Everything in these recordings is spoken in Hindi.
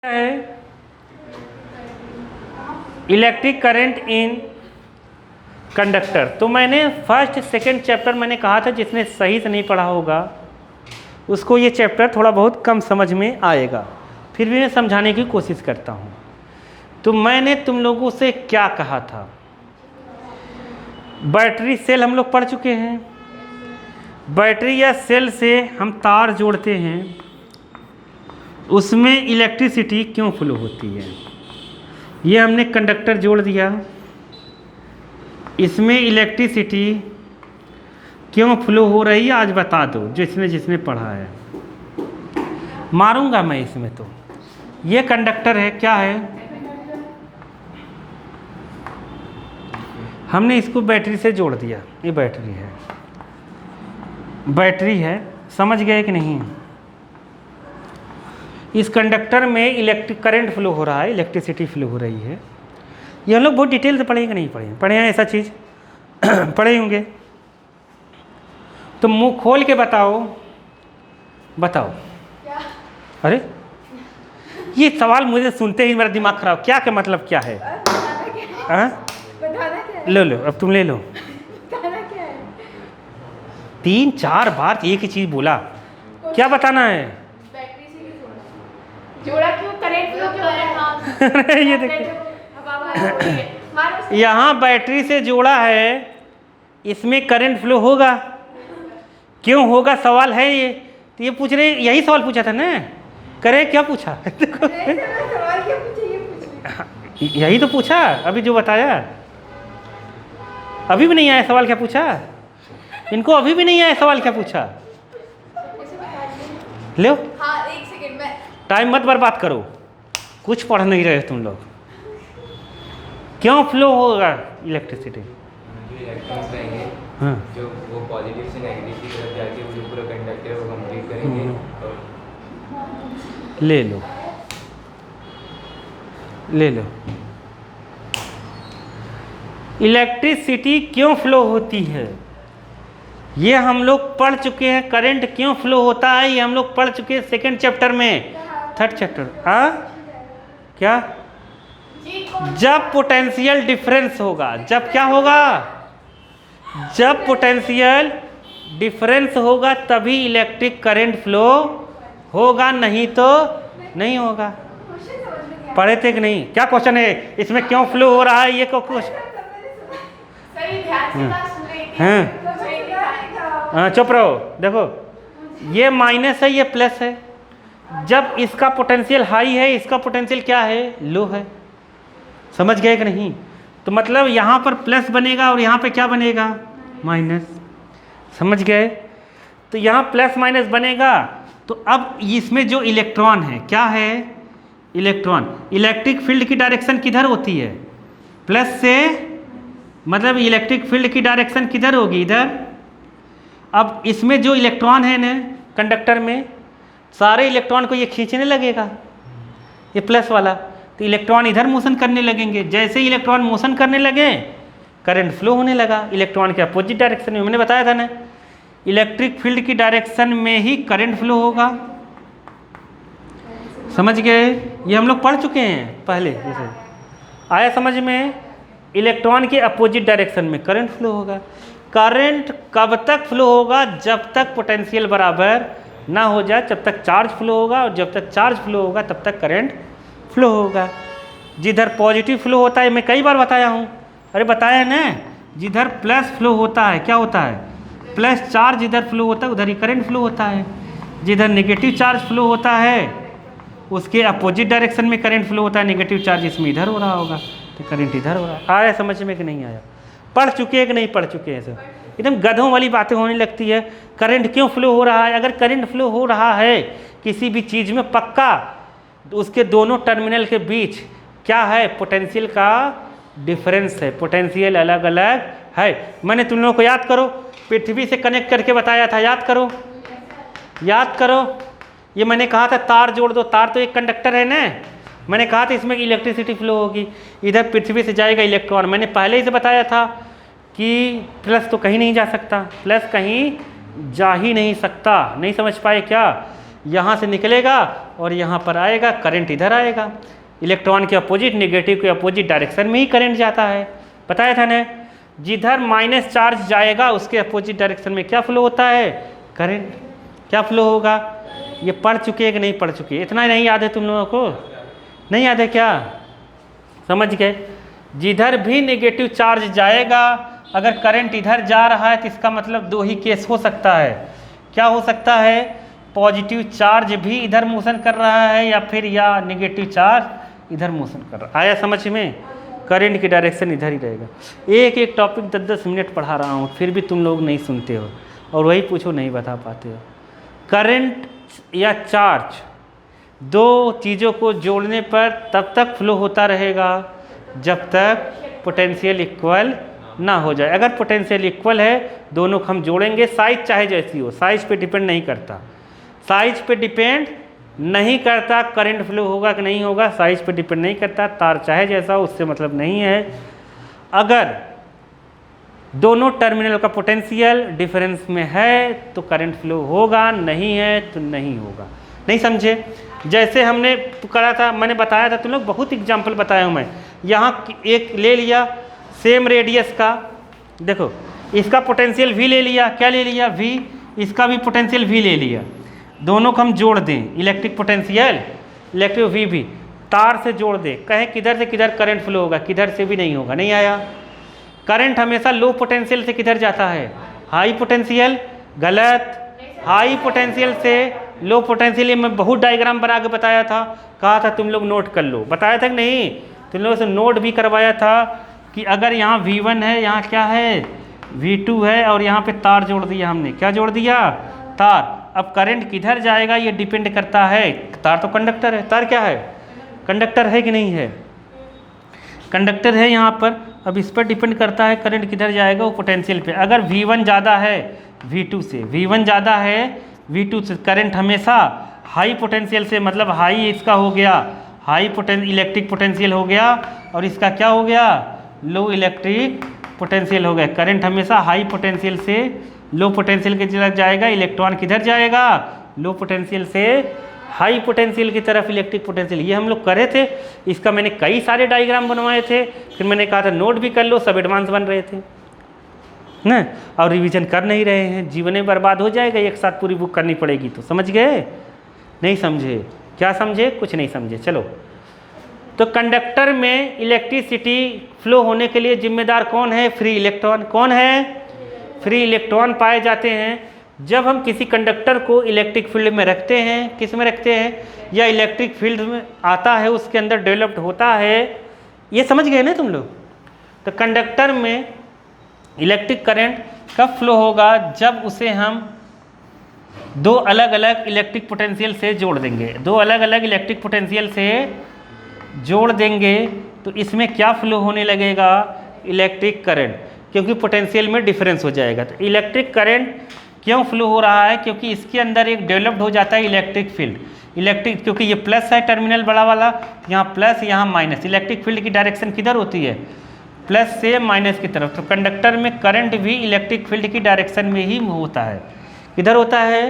है इलेक्ट्रिक करंट इन कंडक्टर। तो मैंने फर्स्ट सेकंड चैप्टर मैंने कहा था जिसने सही से नहीं पढ़ा होगा उसको ये चैप्टर थोड़ा बहुत कम समझ में आएगा, फिर भी मैं समझाने की कोशिश करता हूँ। तो मैंने तुम लोगों से क्या कहा था, बैटरी सेल हम लोग पढ़ चुके हैं। बैटरी या सेल से हम तार जोड़ते हैं, उसमें इलेक्ट्रिसिटी क्यों फ्लो होती है। ये हमने कंडक्टर जोड़ दिया, इसमें इलेक्ट्रिसिटी क्यों फ्लो हो रही है आज बता दो, जिसने पढ़ा है। मारूंगा मैं इसमें। तो ये कंडक्टर है, क्या है, हमने इसको बैटरी से जोड़ दिया। ये बैटरी है, समझ गए कि नहीं। इस कंडक्टर में इलेक्ट्रिक करंट फ्लो हो रहा है, इलेक्ट्रिसिटी फ्लो हो रही है। ये हम लोग बहुत डिटेल से पढ़ेंगे, नहीं पढ़े हैं ऐसा चीज़ पढ़े होंगे। तो मुंह खोल के बताओ क्या? अरे ये सवाल मुझे सुनते ही मेरा दिमाग खराब, क्या का मतलब क्या है। बताना क्या है? लो अब तुम ले लो। बताना क्या है? 3-4 बार एक ही चीज़ बोला, क्या बताना है। बैटरी से क्यों जोड़ा क्यों, करंट फ्लो क्यों हो रहा है। ये देखो, यहाँ बैटरी से जोड़ा है, इसमें करंट फ्लो होगा, क्यों होगा सवाल है ये। तो ये पूछ रहे, यही सवाल पूछा था ना, करे क्या पूछा सवाल क्या पूछे, ये पूछ रहे। यही तो पूछा अभी जो बताया। अभी भी नहीं आया सवाल क्या पूछा, इनको अभी भी नहीं आया सवाल क्या पूछा। लो हाँ, एक सेकंड में। टाइम मत बर्बाद करो, कुछ पढ़ नहीं रहे तुम लोग। क्यों फ्लो होगा इलेक्ट्रिसिटी। इलेक्ट्रॉन्स रहेंगे, हाँ जो वो पॉजिटिव से नेगेटिव की तरफ जाके वो जो पूरा कंडक्टर है वो कंप्लीट करेंगे। और ले लो इलेक्ट्रिसिटी क्यों फ्लो होती है, ये हम लोग पढ़ चुके हैं। करंट क्यों फ्लो होता है ये हम लोग पढ़ चुके हैं सेकंड चैप्टर में, थर्ड चैप्टर। क्या, जब पोटेंशियल डिफरेंस होगा, जब क्या होगा, जब पोटेंशियल डिफरेंस होगा तभी इलेक्ट्रिक करंट फ्लो होगा, नहीं तो नहीं होगा। पढ़े थे कि नहीं, क्या क्वेश्चन है इसमें, क्यों फ्लो हो रहा है ये क्वेश्चन। सही ध्यान से बात सुन रही थी। हाँ हाँ चुप रहो। देखो ये माइनस है, ये प्लस है। जब इसका पोटेंशियल हाई है, इसका पोटेंशियल क्या है, लो है। समझ गए कि नहीं। तो मतलब यहाँ पर प्लस बनेगा और यहाँ पे क्या बनेगा, माइनस। समझ गए। तो यहाँ प्लस माइनस बनेगा। तो अब इसमें जो इलेक्ट्रॉन है, क्या है, इलेक्ट्रॉन। इलेक्ट्रिक फील्ड की डायरेक्शन किधर होती है, प्लस से, मतलब इलेक्ट्रिक फील्ड की डायरेक्शन किधर होगी, इधर। अब इसमें जो इलेक्ट्रॉन है ना कंडक्टर में, सारे इलेक्ट्रॉन को ये खींचने लगेगा, ये प्लस वाला। तो इलेक्ट्रॉन इधर मोशन करने लगेंगे। जैसे ही इलेक्ट्रॉन मोशन करने लगे करंट फ्लो होने लगा इलेक्ट्रॉन के अपोजिट डायरेक्शन में। मैंने बताया था ना, इलेक्ट्रिक फील्ड की डायरेक्शन में ही करंट फ्लो होगा। समझ गए, ये हम लोग पढ़ चुके हैं पहले। जैसे आया समझ में, इलेक्ट्रॉन के अपोजिट डायरेक्शन में करंट फ्लो होगा। करंट कब तक फ्लो होगा, जब तक पोटेंशियल बराबर ना हो जाए, जब तक चार्ज फ्लो होगा, और जब तक चार्ज फ्लो होगा तब तक करंट फ्लो होगा। जिधर पॉजिटिव फ्लो होता है, मैं कई बार बताया हूँ, अरे बताया ना, जिधर प्लस फ्लो होता है, क्या होता है, प्लस चार्ज जिधर फ्लो होता है उधर ही करंट फ्लो होता है। जिधर नेगेटिव चार्ज फ्लो होता है उसके अपोजिट डायरेक्शन में करंट फ्लो होता है। नेगेटिव चार्ज इसमें इधर हो रहा होगा तो करंट इधर हो रहा है। आया समझ में कि नहीं आया, पढ़ चुके हैं कि नहीं पढ़ चुके हैं। सब एकदम गधों वाली बातें होने लगती है। करंट क्यों फ्लो हो रहा है, अगर करंट फ्लो हो रहा है किसी भी चीज़ में पक्का, तो उसके दोनों टर्मिनल के बीच क्या है, पोटेंशियल का डिफरेंस है, पोटेंशियल अलग अलग है। मैंने तुम लोगों को याद करो, पृथ्वी से कनेक्ट करके बताया था, याद करो। ये मैंने कहा था तार जोड़ दो, तार तो एक कंडक्टर है ना, मैंने कहा था इसमें इलेक्ट्रिसिटी फ्लो होगी। इधर पृथ्वी से जाएगा इलेक्ट्रॉन, मैंने पहले ही से बताया था कि प्लस तो कहीं नहीं जा सकता, प्लस कहीं जा ही नहीं सकता। नहीं समझ पाए क्या, यहाँ से निकलेगा और यहाँ पर आएगा, करंट इधर आएगा। इलेक्ट्रॉन के अपोजिट, नेगेटिव के अपोजिट डायरेक्शन में ही करंट जाता है, बताया था ना। जिधर माइनस चार्ज जाएगा उसके अपोजिट डायरेक्शन में क्या फ्लो होता है, करंट। क्या फ्लो होगा, ये पढ़ चुके हैं कि नहीं पढ़ चुके, इतना नहीं याद है तुम लोगों को, नहीं याद है क्या, समझ गए। जिधर भी नेगेटिव चार्ज जाएगा, अगर करंट इधर जा रहा है तो इसका मतलब दो ही केस हो सकता है। क्या हो सकता है, पॉजिटिव चार्ज भी इधर मोशन कर रहा है या फिर या नेगेटिव चार्ज इधर मोशन कर रहा है। आया समझ में, करंट की डायरेक्शन इधर ही रहेगा। एक एक टॉपिक 10-10 मिनट पढ़ा रहा हूँ, फिर भी तुम लोग नहीं सुनते हो और वही पूछो नहीं बता पाते हो। करंट या चार्ज दो चीज़ों को जोड़ने पर तब तक फ्लो होता रहेगा जब तक पोटेंशियल इक्वल ना हो जाए। अगर पोटेंशियल इक्वल है, दोनों को हम जोड़ेंगे, साइज चाहे जैसी हो, साइज पे डिपेंड नहीं करता, साइज पे डिपेंड नहीं करता करंट फ्लो होगा कि नहीं होगा, साइज पे डिपेंड नहीं करता, तार चाहे जैसा हो उससे मतलब नहीं है। अगर दोनों टर्मिनल का पोटेंशियल डिफरेंस में है तो करंट फ्लो होगा, नहीं है तो नहीं होगा। नहीं समझे, जैसे हमने करा था, मैंने बताया था, तुम लोग बहुत एग्जाम्पल बताया हूँ मैं। यहाँ एक ले लिया सेम रेडियस का, देखो इसका पोटेंशियल V ले लिया, क्या ले लिया V, इसका भी पोटेंशियल V ले लिया, दोनों को हम जोड़ दें, इलेक्ट्रिक पोटेंशियल इलेक्ट्रिक V भी तार से जोड़ दें, कहें किधर से किधर करंट फ्लो होगा, किधर से भी नहीं होगा, नहीं आया। करंट हमेशा लो पोटेंशियल से किधर जाता है, हाई पोटेंशियल, गलत, हाई पोटेंशियल से लो पोटेंशियल। मैं बहुत डायग्राम बना के बताया था, कहा था तुम लोग नोट कर लो, बताया था कि नहीं, तुम लोगों से नोट भी करवाया था कि अगर यहाँ V1 है, यहाँ क्या है V2 है और यहाँ पे तार जोड़ दिया हमने, क्या जोड़ दिया, तार। अब करंट किधर जाएगा ये डिपेंड करता है, तार तो कंडक्टर है, तार क्या है, कंडक्टर है कि नहीं है, कंडक्टर है यहाँ पर। अब इस पर डिपेंड करता है करंट किधर जाएगा, वो पोटेंशियल पे। अगर V1 ज़्यादा है V2 से, V1 ज़्यादा है V2 से, करंट हमेशा हाई पोटेंशियल से, मतलब हाई इसका हो गया, हाई इलेक्ट्रिक पोटेंशियल हो गया, और इसका क्या हो गया, लो इलेक्ट्रिक पोटेंशियल हो गया। करंट हमेशा हाई पोटेंशियल से लो पोटेंशियल की तरफ जाएगा, इलेक्ट्रॉन किधर जाएगा, लो पोटेंशियल से हाई पोटेंशियल की तरफ इलेक्ट्रिक पोटेंशियल। ये हम लोग करे थे, इसका मैंने कई सारे डायग्राम बनवाए थे, फिर मैंने कहा था नोट भी कर लो, सब एडवांस बन रहे थे ना, और रिवीजन कर नहीं रहे हैं, जीवन में बर्बाद हो जाएगा, एक साथ पूरी बुक करनी पड़ेगी। तो समझ गए, नहीं समझे, क्या समझे, कुछ नहीं समझे। चलो, तो कंडक्टर में इलेक्ट्रिसिटी फ्लो होने के लिए जिम्मेदार कौन है, फ्री इलेक्ट्रॉन। कौन है, फ्री इलेक्ट्रॉन पाए जाते हैं जब हम किसी कंडक्टर को इलेक्ट्रिक फील्ड में रखते हैं। किस में रखते हैं, या इलेक्ट्रिक फील्ड में आता है, उसके अंदर डेवलप्ड होता है, ये समझ गए ना तुम लोग। तो कंडक्टर में इलेक्ट्रिक करंट कब फ्लो होगा, जब उसे हम दो अलग अलग इलेक्ट्रिक पोटेंशियल से जोड़ देंगे, दो अलग अलग इलेक्ट्रिक पोटेंशियल से जोड़ देंगे तो इसमें क्या फ्लो होने लगेगा, इलेक्ट्रिक करंट, क्योंकि पोटेंशियल में डिफरेंस हो जाएगा। तो इलेक्ट्रिक करंट क्यों फ्लो हो रहा है, क्योंकि इसके अंदर एक डेवलप्ड हो जाता है इलेक्ट्रिक फील्ड। इलेक्ट्रिक, क्योंकि ये प्लस है टर्मिनल बड़ा वाला, यहाँ प्लस यहाँ माइनस, इलेक्ट्रिक फील्ड की डायरेक्शन किधर होती है, प्लस से माइनस की तरफ। तो कंडक्टर में करंट भी इलेक्ट्रिक फील्ड की डायरेक्शन में ही होता है, किधर होता है,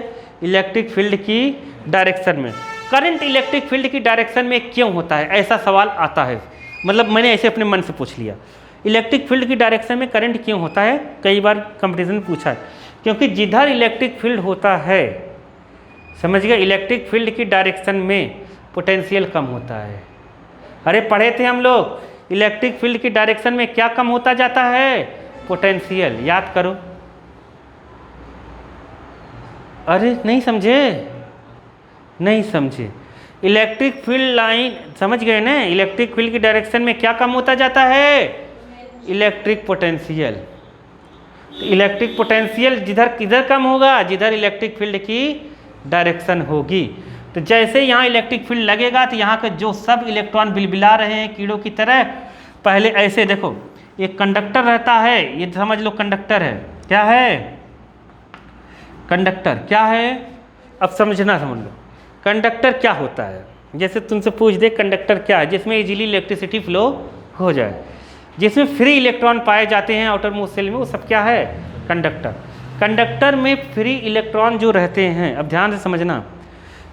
इलेक्ट्रिक फील्ड की डायरेक्शन में। करंट इलेक्ट्रिक फील्ड की डायरेक्शन में क्यों होता है, ऐसा सवाल आता है, मतलब मैंने ऐसे अपने मन से पूछ लिया, इलेक्ट्रिक फील्ड की डायरेक्शन में करंट क्यों होता है, कई बार कंपटीशन में पूछा है। क्योंकि जिधर इलेक्ट्रिक फील्ड होता है, समझ गए, इलेक्ट्रिक फील्ड की डायरेक्शन में पोटेंशियल कम होता है। अरे पढ़े थे हम लोग, इलेक्ट्रिक फील्ड की डायरेक्शन में क्या कम होता जाता है, पोटेंशियल, याद करो। अरे नहीं समझे, नहीं समझे, इलेक्ट्रिक फील्ड लाइन, समझ गए ना, इलेक्ट्रिक फील्ड की डायरेक्शन में क्या कम होता जाता है, इलेक्ट्रिक पोटेंशियल। इलेक्ट्रिक पोटेंशियल जिधर किधर कम होगा, जिधर इलेक्ट्रिक फील्ड की डायरेक्शन होगी। तो जैसे यहाँ इलेक्ट्रिक फील्ड लगेगा तो यहाँ के जो सब इलेक्ट्रॉन बिलबिला रहे हैं कीड़ों की तरह, पहले ऐसे देखो, एक कंडक्टर रहता है, ये समझ लो कंडक्टर है, क्या है, कंडक्टर क्या है, अब समझना समझ लो। कंडक्टर क्या होता है, जैसे तुमसे पूछ दे कंडक्टर क्या है, जिसमें इजीली इलेक्ट्रिसिटी फ्लो हो जाए, जिसमें फ्री इलेक्ट्रॉन पाए जाते हैं आउटर मोस्ट सेल में, वो सब क्या है, कंडक्टर। कंडक्टर में फ्री इलेक्ट्रॉन जो रहते हैं, अब ध्यान से समझना,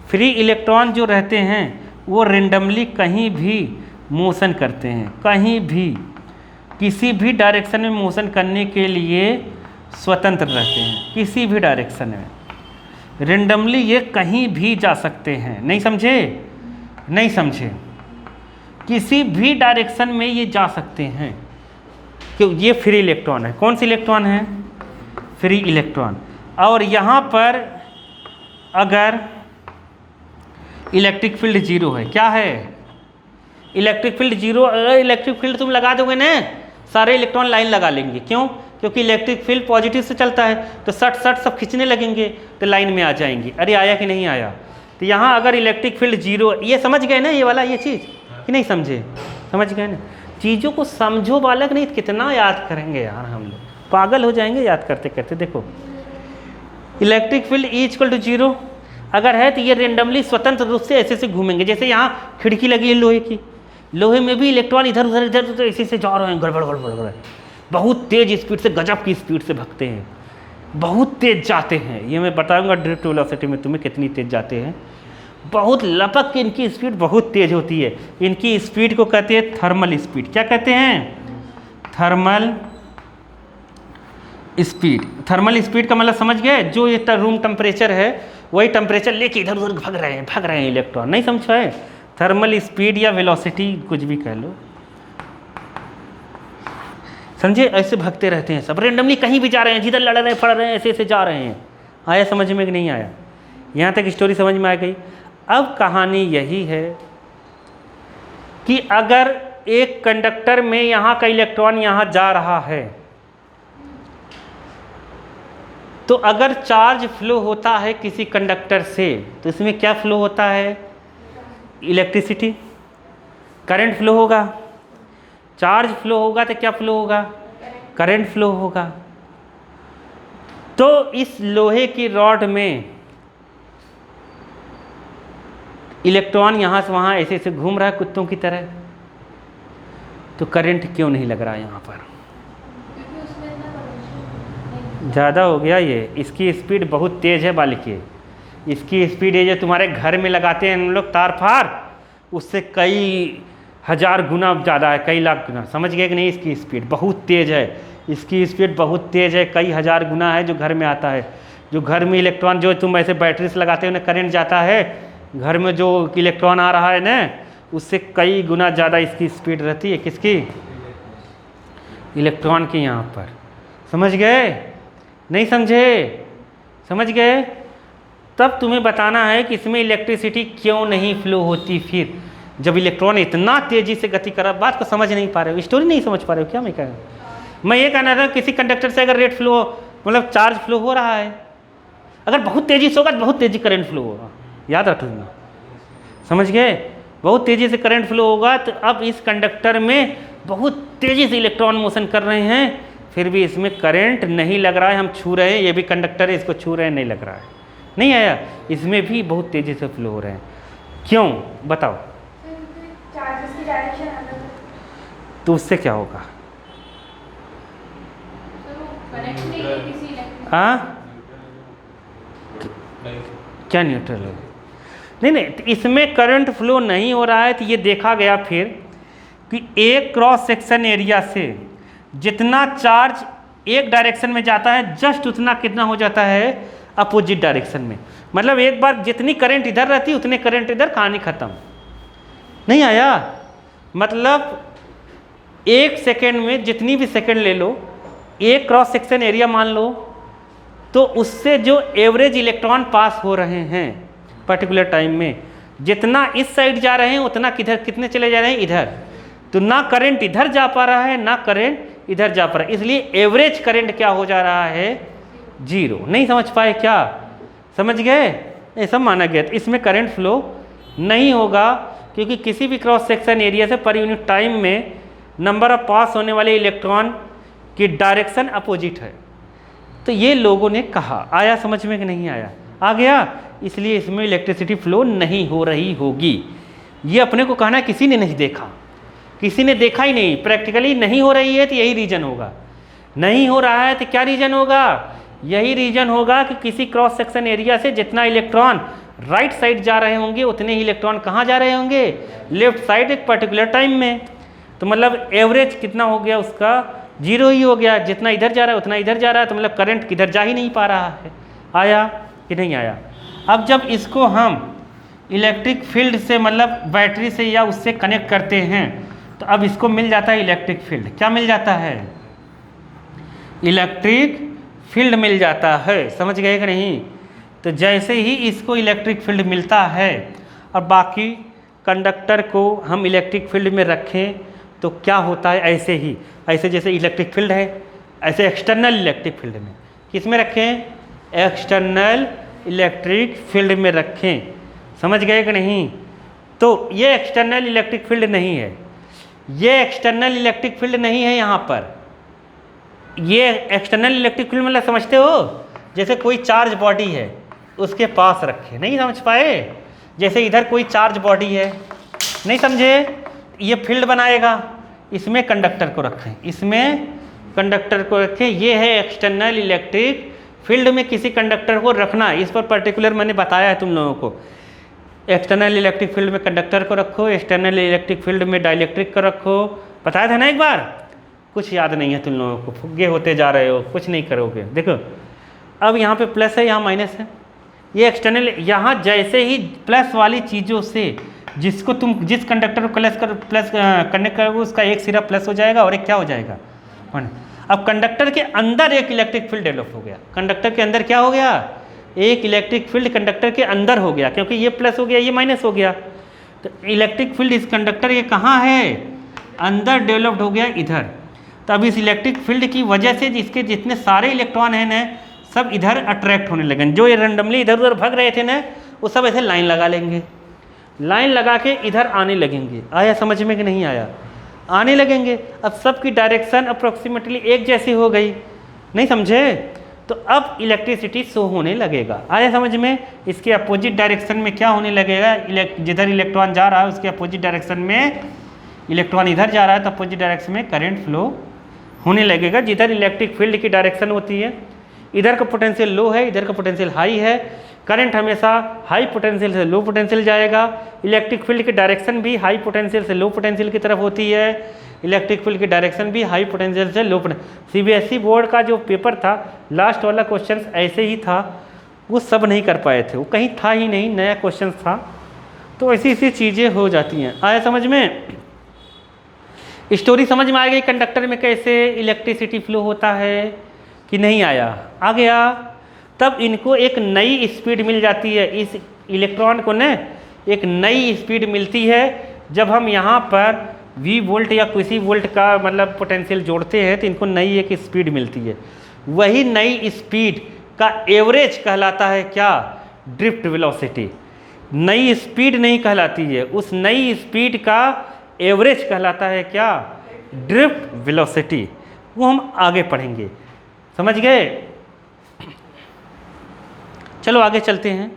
फ्री इलेक्ट्रॉन जो रहते हैं वो रेंडमली कहीं भी मोशन करते हैं, कहीं भी किसी भी डायरेक्शन में मोशन करने के लिए स्वतंत्र रहते हैं, किसी भी डायरेक्शन में रेंडमली ये कहीं भी जा सकते हैं। नहीं समझे? नहीं समझे? किसी भी डायरेक्शन में ये जा सकते हैं क्यों? ये फ्री इलेक्ट्रॉन है। कौन सी इलेक्ट्रॉन है? Free electron. और यहाँ पर अगर इलेक्ट्रिक फील्ड जीरो है, क्या है? Electric field zero. अगर इलेक्ट्रिक फील्ड तुम लगा दोगे ना, सारे इलेक्ट्रॉन लाइन लगा लेंगे। क्यों? क्योंकि इलेक्ट्रिक फील्ड पॉजिटिव से चलता है, तो सट सट सब खींचने लगेंगे तो लाइन में आ जाएंगे। अरे आया कि नहीं आया? तो यहाँ अगर इलेक्ट्रिक फील्ड जीरो, ये समझ गए ना ये वाला, ये चीज़ कि नहीं समझे? समझ गए ना? चीज़ों को समझो बालक, नहीं कितना याद करेंगे यार, हम लोग पागल हो जाएंगे याद करते करते। देखो electric field E equal to zero अगर है तो ये रेंडमली स्वतंत्र रूप से ऐसे से घूमेंगे। जैसे यहाँ खिड़की लगी है लोहे की, लोहे में भी इलेक्ट्रॉन इधर उधर इधर उधर ऐसे से जा रहे हैं, गड़बड़ गड़बड़ गड़बड़, बहुत तेज स्पीड से, गजब की स्पीड से भागते हैं, बहुत तेज जाते हैं। ये मैं बताऊंगा ड्रिफ्ट वेलोसिटी में तुम्हें कितनी तेज जाते हैं। बहुत लपक के इनकी स्पीड बहुत तेज होती है। इनकी स्पीड को कहते हैं थर्मल स्पीड। क्या कहते हैं? Thermal speed. थर्मल स्पीड का मतलब समझ गए? जो ये रूम टेम्परेचर है वही टेम्परेचर लेके इधर उधर भाग रहे हैं इलेक्ट्रॉन। नहीं समझ पाए? थर्मल स्पीड या वेलोसिटी कुछ भी कह लो, समझे? ऐसे भागते रहते हैं सब, रेंडमली कहीं भी जा रहे हैं, जिधर लड़ रहे हैं पड़ रहे हैं, ऐसे ऐसे जा रहे हैं। आया समझ में कि नहीं आया? यहाँ तक स्टोरी समझ में आ गई। अब कहानी यही है कि अगर एक कंडक्टर में यहाँ का इलेक्ट्रॉन यहाँ जा रहा है, तो अगर चार्ज फ्लो होता है किसी कंडक्टर से तो इसमें क्या फ्लो होता है? इलेक्ट्रिसिटी, करंट फ्लो होगा। चार्ज फ्लो होगा तो क्या फ्लो होगा? करंट फ्लो होगा। तो इस लोहे की रॉड में इलेक्ट्रॉन यहाँ से वहाँ ऐसे ऐसे घूम रहा है कुत्तों की तरह, तो करंट क्यों नहीं लग रहा है यहाँ पर? ज़्यादा हो गया ये। इसकी स्पीड बहुत तेज़ है बालिके। इसकी स्पीड है जो तुम्हारे घर में लगाते हैं हम लोग तार फार, उससे कई हज़ार गुना ज़्यादा है, कई लाख गुना। समझ गए कि नहीं? इसकी स्पीड बहुत तेज़ है। इसकी स्पीड बहुत तेज़ है, कई हज़ार गुना है जो घर में आता है। जो घर में इलेक्ट्रॉन, जो तुम ऐसे बैटरी से लगाते हो ना, करंट जाता है, घर में जो इलेक्ट्रॉन आ रहा है ना, उससे कई गुना ज़्यादा इसकी स्पीड रहती है। किसकी? इलेक्ट्रॉन की। यहाँ पर समझ गए? नहीं समझे? समझ गए? तब तुम्हें बताना है कि इसमें इलेक्ट्रिसिटी क्यों नहीं फ्लो होती फिर, जब इलेक्ट्रॉन इतना तेज़ी से गति कर रहा। बात को समझ नहीं पा रहे हो? स्टोरी नहीं समझ पा रहे हो क्या मैं कह रहा हूँ? मैं ये कहना था किसी कंडक्टर से अगर रेट फ्लो, मतलब चार्ज फ्लो हो रहा है, अगर बहुत तेज़ी से होगा तो बहुत तेज़ी करंट फ्लो होगा। याद रखना, समझ गए? बहुत तेज़ी से करंट फ्लो होगा तो अब इस कंडक्टर में बहुत तेज़ी से इलेक्ट्रॉन मोशन कर रहे हैं, फिर भी इसमें करंट नहीं लग रहा है। हम छू रहे हैं, ये भी कंडक्टर है, इसको छू रहे हैं, नहीं लग रहा है। नहीं आया? इसमें भी बहुत तेज़ी से फ्लो हो रहे हैं। क्यों बताओ? चार्जेस की डायरेक्शन अलग है, तो उससे क्या होगा? तो वो कनेक्ट नहीं है किसी इलेक्ट्रिक। हाँ, क्या न्यूट्रल है? नहीं नहीं, तो इसमें करंट फ्लो नहीं हो रहा है। तो ये देखा गया फिर कि एक क्रॉस सेक्शन एरिया से जितना चार्ज एक डायरेक्शन में जाता है, जस्ट उतना कितना हो जाता है अपोजिट डायरेक्शन में। मतलब एक बार जितनी करंट इधर रहती है उतने करंट इधर, कहानी खत्म। नहीं आया? मतलब एक सेकेंड में जितनी भी सेकेंड ले लो, एक क्रॉस सेक्शन एरिया मान लो, तो उससे जो एवरेज इलेक्ट्रॉन पास हो रहे हैं पर्टिकुलर टाइम में, जितना इस साइड जा रहे हैं उतना किधर, कितने चले जा रहे हैं इधर। तो ना करंट इधर जा पा रहा है, ना करंट इधर जा पा रहा है, इसलिए एवरेज करंट क्या हो जा रहा है? जीरो। नहीं समझ पाए क्या? समझ गए? ऐसा माना गया। तो इसमें करंट फ्लो नहीं होगा, क्योंकि किसी भी क्रॉस सेक्शन एरिया से पर यूनिट टाइम में नंबर ऑफ पास होने वाले इलेक्ट्रॉन की डायरेक्शन अपोजिट है। तो ये लोगों ने कहा। आया समझ में कि नहीं आया? आ गया? इसलिए इसमें इलेक्ट्रिसिटी फ्लो नहीं हो रही होगी। ये अपने को कहना है किसी ने नहीं देखा, किसी ने देखा ही नहीं, प्रैक्टिकली नहीं हो रही है, तो यही रीजन होगा। नहीं हो रहा है तो क्या रीजन होगा? यही रीजन होगा कि किसी क्रॉस सेक्शन एरिया से जितना इलेक्ट्रॉन राइट साइड जा रहे होंगे उतने ही इलेक्ट्रॉन कहाँ जा रहे होंगे, लेफ्ट साइड एक पर्टिकुलर टाइम में। तो मतलब एवरेज कितना हो गया उसका, 0 ही हो गया, जितना इधर जा रहा है उतना इधर जा रहा है, तो मतलब करंट किधर जा ही नहीं पा रहा है। आया कि नहीं आया। अब जब इसको हम इलेक्ट्रिक फील्ड से मतलब बैटरी से या उससे कनेक्ट करते हैं तो अब इसको मिल जाता है इलेक्ट्रिक फील्ड। क्या मिल जाता है, इलेक्ट्रिक फील्ड मिल जाता है। समझ गए कि नहीं। तो जैसे ही इसको इलेक्ट्रिक फील्ड मिलता है और बाकी कंडक्टर को हम इलेक्ट्रिक फील्ड में रखें तो क्या होता है, ऐसे ही, ऐसे जैसे इलेक्ट्रिक फील्ड है ऐसे एक्सटर्नल इलेक्ट्रिक फील्ड में, किस में रखें, एक्सटर्नल इलेक्ट्रिक फील्ड में रखें। समझ गए कि नहीं। तो ये एक्सटर्नल इलेक्ट्रिक फील्ड नहीं है, ये एक्सटर्नल इलेक्ट्रिक फील्ड नहीं है यहाँ पर। ये एक्सटर्नल इलेक्ट्रिक फील्ड मतलब समझते हो, जैसे कोई चार्ज बॉडी है उसके पास रखे, नहीं समझ पाए। जैसे इधर कोई चार्ज बॉडी है, नहीं समझे, ये फील्ड बनाएगा, इसमें कंडक्टर को रखें, इसमें कंडक्टर को रखें। ये है एक्सटर्नल इलेक्ट्रिक फील्ड में किसी कंडक्टर को रखना। इस पर पर्टिकुलर मैंने बताया है तुम लोगों को। एक्सटर्नल इलेक्ट्रिक फील्ड में कंडक्टर को रखो, एक्सटर्नल इलेक्ट्रिक फील्ड में डाइलेक्ट्रिक को रखो। बताया था ना एक बार, कुछ याद नहीं है तुम लोगों को, फुग्गे होते जा रहे हो, कुछ नहीं करोगे। देखो अब यहाँ पे प्लस है, यहाँ माइनस है, ये एक्सटर्नल। यहाँ जैसे ही प्लस वाली चीज़ों से जिसको तुम जिस कंडक्टर को प्लस कनेक्ट करोगे उसका एक सिरा प्लस हो जाएगा और एक क्या हो जाएगा, 1। अब कंडक्टर के अंदर एक इलेक्ट्रिक फील्ड डेवलप हो गया। कंडक्टर के अंदर क्या हो गया, एक इलेक्ट्रिक फील्ड कंडक्टर के अंदर हो गया, क्योंकि ये प्लस हो गया ये माइनस हो गया। तो इलेक्ट्रिक फील्ड इस कंडक्टर ये कहाँ है, अंदर डेवलप्ड हो गया इधर। तो अब इस इलेक्ट्रिक फील्ड की वजह से इसके जितने सारे इलेक्ट्रॉन हैं ना सब इधर अट्रैक्ट होने लगे। जो ये रैंडमली इधर उधर भाग रहे थे ना वो सब ऐसे लाइन लगा लेंगे, लाइन लगा के इधर आने लगेंगे। आया समझ में कि नहीं आया, आने लगेंगे। अब सबकी डायरेक्शन अप्रोक्सीमेटली एक जैसी हो गई, नहीं समझे। तो अब इलेक्ट्रिसिटी शो होने लगेगा। आया समझ में। इसके अपोजिट डायरेक्शन में क्या होने लगेगा, जिधर इलेक्ट्रॉन जा रहा है उसके अपोजिट डायरेक्शन में इलेक्ट्रॉन इधर जा रहा है तो अपोजिट डायरेक्शन में करंट फ्लो होने लगेगा। जिधर इलेक्ट्रिक फील्ड की डायरेक्शन होती है, इधर का पोटेंशियल लो है, इधर का पोटेंशियल हाई है, करंट हमेशा हाई पोटेंशियल से लो पोटेंशियल जाएगा। इलेक्ट्रिक फील्ड की डायरेक्शन भी हाई पोटेंशियल से लो पोटेंशियल की तरफ होती है। इलेक्ट्रिक फील्ड की डायरेक्शन भी हाई पोटेंशियल से लो पोटेंशियल। सीबीएसई बोर्ड का जो पेपर था लास्ट वाला क्वेश्चन ऐसे ही था, वो सब नहीं कर पाए थे, वो कहीं था ही नहीं, नया क्वेश्चन था। तो ऐसी ऐसी चीज़ें हो जाती हैं। आया समझ में, स्टोरी समझ में आ गई कंडक्टर में कैसे इलेक्ट्रिसिटी फ्लो होता है कि नहीं आया, आ गया। तब इनको एक नई स्पीड मिल जाती है, इस इलेक्ट्रॉन को न एक नई स्पीड मिलती है जब हम यहाँ पर V वोल्ट या किसी वोल्ट का मतलब पोटेंशियल जोड़ते हैं तो इनको नई एक स्पीड मिलती है। वही नई स्पीड का एवरेज कहलाता है क्या, ड्रिफ्ट वेलोसिटी। नई स्पीड नहीं कहलाती है, उस नई स्पीड का एवरेज कहलाता है क्या, ड्रिफ्ट वेलोसिटी। वो हम आगे पढ़ेंगे, समझ गए। चलो आगे चलते हैं।